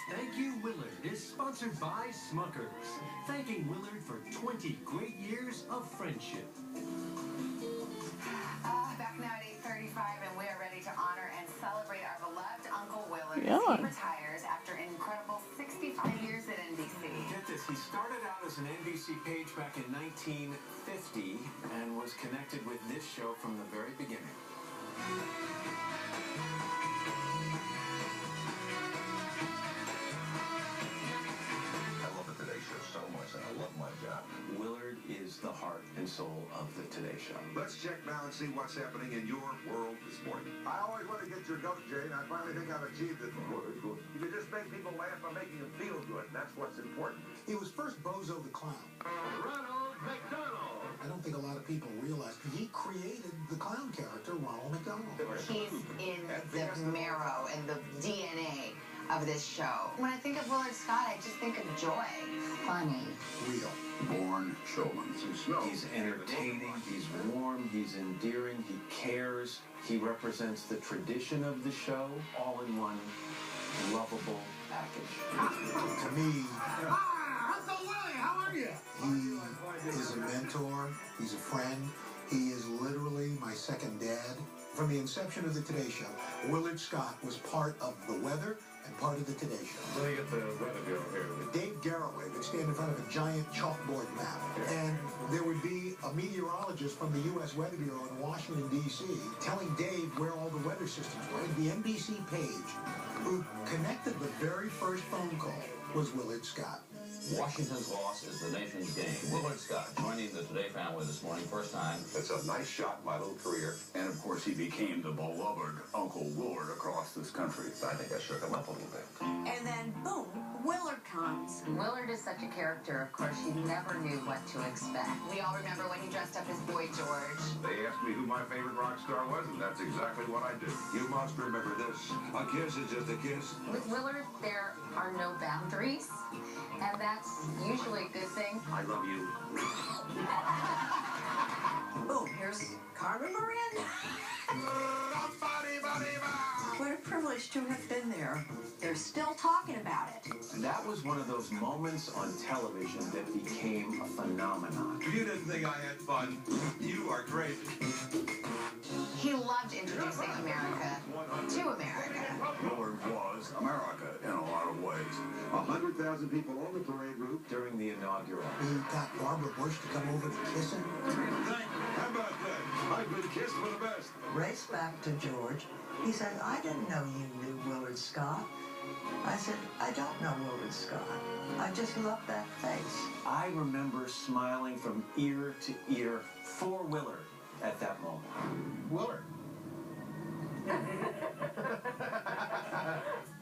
Thank You, Willard is sponsored by Smuckers, thanking Willard for 20 great years of friendship. Back now at 8:35, and we are ready to honor and celebrate our beloved Uncle Willard. Yeah. He retires after an incredible 65 years at NBC. Get this, he started out as an NBC page back in 1950 and was connected with this show from the very beginning. I love the Today Show so much, and I love my job. Willard is the heart and soul of the Today Show. Let's check now and see what's happening in your world this morning. I always want to get your goat, Jane. I finally think I've achieved it. Good. You can just make people laugh by making them feel good. That's what's important. He was first Bozo the Clown. Ronald McDonald. I don't think a lot of people realize he created the clown character, Ronald McDonald. He's in the marrow and the DNA of this show. When I think of Willard Scott, I just think of joy. Funny. Real. Born showman. He's entertaining, he's warm, he's endearing, he cares. He represents the tradition of the show, all in one lovable package. To me, Uncle Willie, how are you? he is a mentor, he's a friend, he is literally my second dad. From the inception of the Today Show, Willard Scott was part of the weather and part of the Today Show. Let me get the weather bureau here. Dave Garroway would stand in front of a giant chalkboard map, and there would be a meteorologist from the U.S. Weather Bureau in Washington, D.C., telling Dave where all the weather systems were. The NBC page who connected the very first phone call was Willard Scott. Washington's loss is the nation's gain. Willard Scott joining the Today family this morning, first time. It's a nice shot in my little career. And of course, he became the beloved Uncle Willard across this country. I think I shook him up a little bit. And then, boom, Willard comes. Willard is such a character, of course, you never knew what to expect. We all remember when he dressed up as Boy George. They asked me who my favorite rock star was, and that's exactly what I did. You must remember this. A kiss is just a kiss. With Willard, there are no boundaries, and that's usually a good thing. I love you. Boom, here's Carmen Miranda. What a privilege to have been there. They're still talking about it. That was one of those moments on television that became a phenomenon. If you didn't think I had fun, you are crazy. He loved introducing America to America. Willard was America in a lot of ways. 100,000 people on the parade route. During the inaugural, He got Barbara Bush to come over to kiss him. How about that? I've been kissed for the best. Race back to George. He said, I didn't know you knew Willard Scott. I said, I don't know Willard Scott. I just love that face. I remember smiling from ear to ear for Willard at that moment. Willard.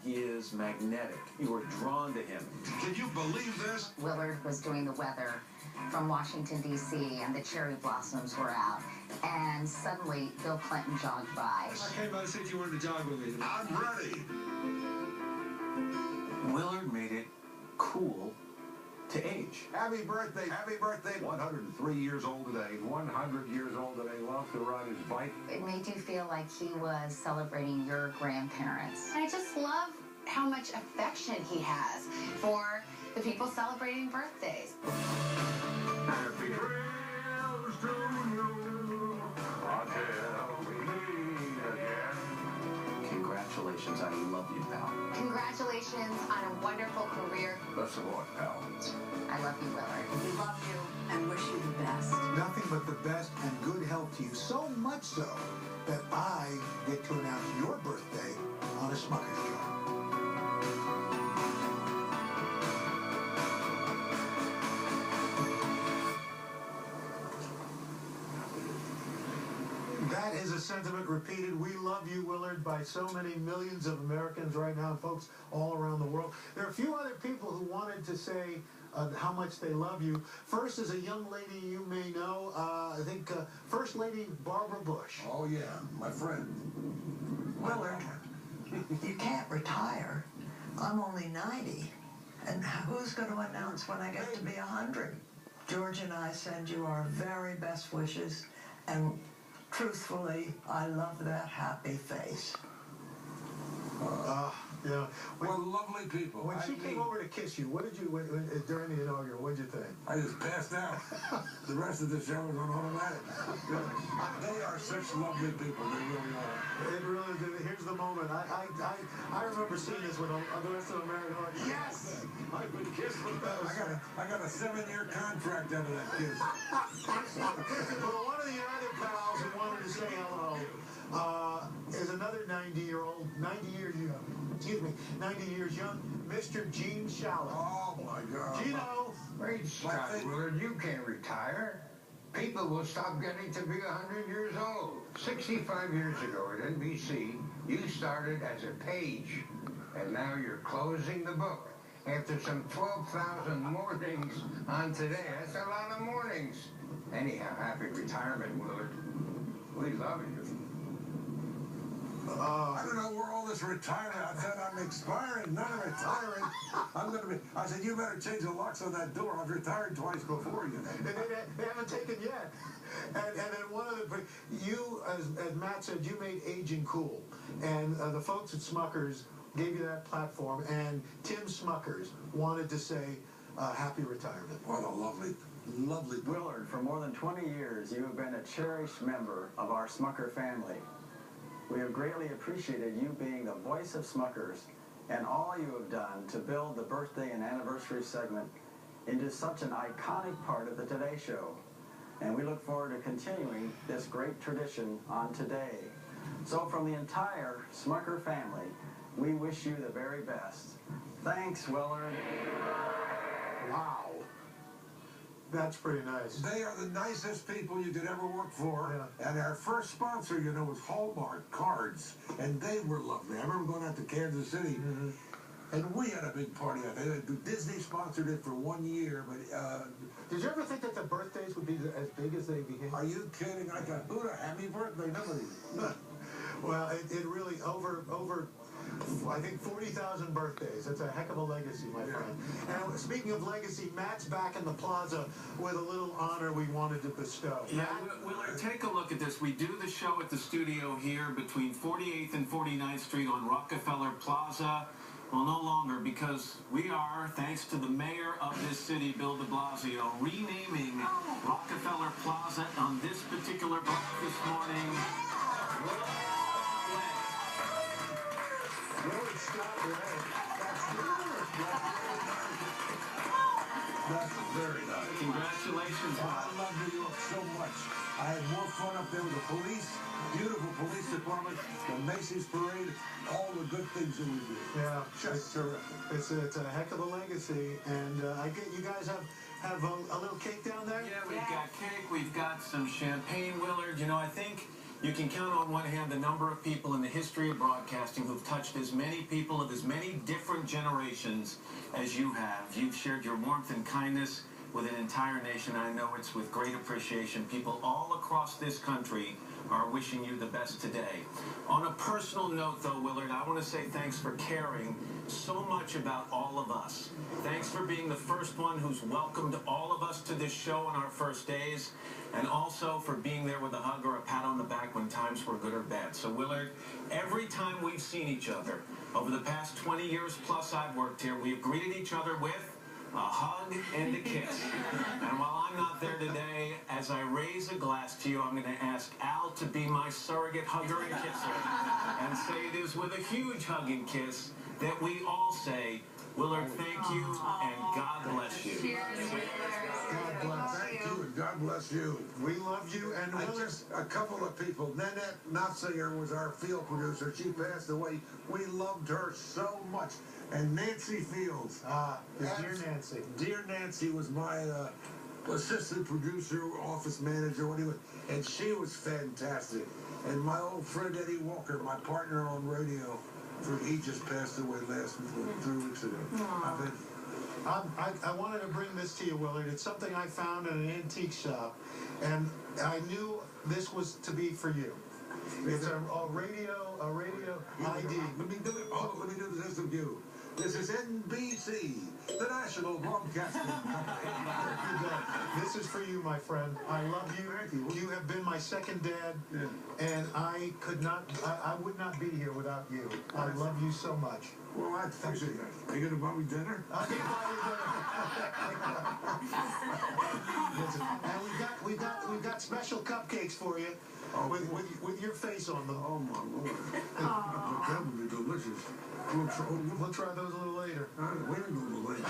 He is magnetic. You are drawn to him. Can you believe this? Willard was doing the weather from Washington, D.C., and the cherry blossoms were out. And suddenly, Bill Clinton jogged by. I came by to see if you wanted to jog with me. I'm ready. Willard made it cool to age. Happy birthday, happy birthday. 103 years old today, 100 years old today, loves to ride his bike. It made you feel like he was celebrating your grandparents. I just love how much affection he has for the people celebrating birthdays. Happy trails to you until we meet again. Congratulations, I love you, pal. Congratulations on a wonderful career. Best of luck, pal. I love you, Willard. We love you and wish you the best. Nothing but the best and good health to you, so much so that I get to announce your birthday on a Smuckers show. That is a sentiment repeated. We love you, Willard, by so many millions of Americans right now, folks all around the world. There are a few other people who wanted to say how much they love you. First is a young lady you may know, I think First Lady Barbara Bush. Oh, yeah, my friend. Willard, you can't retire. I'm only 90. And who's going to announce when I get to be 100? George and I send you our very best wishes, and truthfully, I love that happy face. Yeah. What lovely people. When she came over to kiss you, what did you, during the inaugural, what did you think? I just passed out. The rest of the show was on automatic. They are such lovely people. They really are. It really did. Here's the moment. I remember seeing this when the rest of America were like, yes! I've been kissed with those. I got a 7-year contract out of that kiss. Well, one of your other pals who wanted to say hello is another 90 years young, Mr. Gene Shalit. Oh, my God. Gino. Wait, Scott Willard, you can't retire. People will stop getting to be 100 years old. 65 years ago at NBC, you started as a page, and now you're closing the book. After some 12,000 mornings on today, that's a lot of mornings. Anyhow, happy retirement, Willard. We love you. I don't know where all this retirement. I said I'm expiring, not retiring. I'm going to be. I said you better change the locks on that door. I've retired twice before, you know. And they haven't taken yet. And then one of the you, as Matt said, you made aging cool, and the folks at Smuckers gave you that platform, and Tim Smuckers wanted to say happy retirement. What a lovely. Willard, for more than 20 years, you have been a cherished member of our Smucker family. We have greatly appreciated you being the voice of Smuckers and all you have done to build the birthday and anniversary segment into such an iconic part of the Today Show. And we look forward to continuing this great tradition on today. So from the entire Smucker family, we wish you the very best. Thanks, Willard. Wow. That's pretty nice. They are the nicest people you could ever work for. Yeah. And our first sponsor, you know, was Hallmark Cards. And they were lovely. I remember going out to Kansas City, and we had a big party out there. Disney sponsored it for 1 year, but... did you ever think that the birthdays would be as big as they became? Are you kidding? I got Buddha, happy birthday, nobody. Well, it really, over I think 40,000 birthdays. That's a heck of a legacy, my friend. And speaking of legacy, Matt's back in the plaza with a little honor we wanted to bestow. Yeah, Willard, take a look at this. We do the show at the studio here between 48th and 49th Street on Rockefeller Plaza. Well, no longer, because we are, thanks to the mayor of this city, Bill de Blasio, renaming Rockefeller Plaza on this particular block this morning. That's very nice. Congratulations. I love New York so much. I had more fun up there with the police, beautiful police department, the Macy's parade, all the good things that we do. Yeah, Just terrific. It's a heck of a legacy, and I get you guys have a little cake down there. Yeah, we've got cake, we've got some champagne, Willard. You know, I think you can count on one hand the number of people in the history of broadcasting who've touched as many people of as many different generations as you have. You've shared your warmth and kindness with an entire nation. I know it's with great appreciation. People all across this country are wishing you the best today. On a personal note, though, Willard, I want to say thanks for caring so much about all of us. Thanks for being the first one who's welcomed all of us to this show on our first days, and also for being there with a hug or a pat on the back when times were good or bad. So, Willard, every time we've seen each other, over the past 20 years plus I've worked here, we've greeted each other with a hug and a kiss. And while I'm not there today, as I raise a glass to you, I'm going to ask Al to be my surrogate hugger and kisser, and say it is with a huge hug and kiss that we all say, Willard, thank you, and God bless you. God bless. Thank you, and God bless you. We love you, and just a couple of people. Nanette Notsinger was our field producer. She passed away. We loved her so much. And Nancy Fields. Dear Nancy. Dear Nancy was my assistant producer, office manager, what he was. And she was fantastic. And my old friend Eddie Walker, my partner on radio, he just passed away 3 weeks ago. I wanted to bring this to you, Willard. It's something I found in an antique shop, and I knew this was to be for you. It's a radio ID. Let me do this of you. This is NBC, the National Broadcasting Company. This is for you, my friend. I love you. Thank you. You have been my second dad, and I would not be here without you. I love you so much. Well, I appreciate that. Are you going to buy me dinner? I'll get by you dinner. And we've got special cupcakes for you with your face on them. Oh, my Lord. That would be delicious. We'll try those a little later. Wait a little later.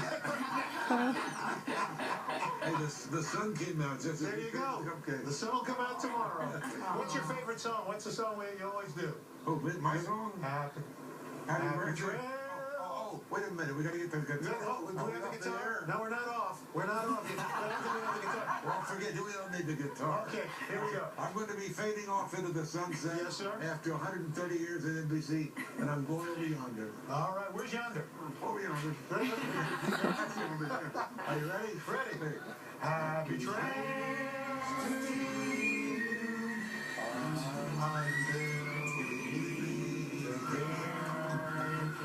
Hey, the sun came out. Just There you go. The sun will come out tomorrow. What's your favorite song? What's the song you always do? Oh, my song? Happy Birthday. Oh, wait a minute. We got to get the guitar. Do we have the guitar? No, we're not off. We're not off. I don't think we have the guitar. Well, forget it. We don't need the guitar. Okay, here we go. I'm going to be fading off into the sunset. Yes, sir. After 130 years at NBC, and I'm going over yonder. All right, where's yonder? Over yonder. Are you ready? Ready. Happy trails to you. Until we meet again.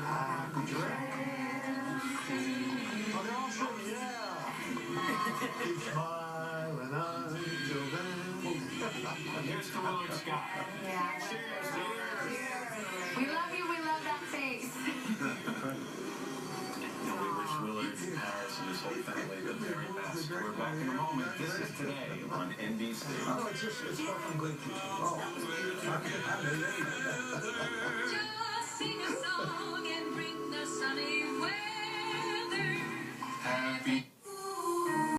Happy trails to you. Oh, they're all singing, yeah. Keep smiling until then. Here's to Willard Scott. Yeah. Cheers. We love you. We love that face. We wish Willard, Paris, and his whole family the very best. We're back in a moment. This is Today on NBC. Oh, it's fucking great. Oh, Just sing a song and bring the sunny weather. Happy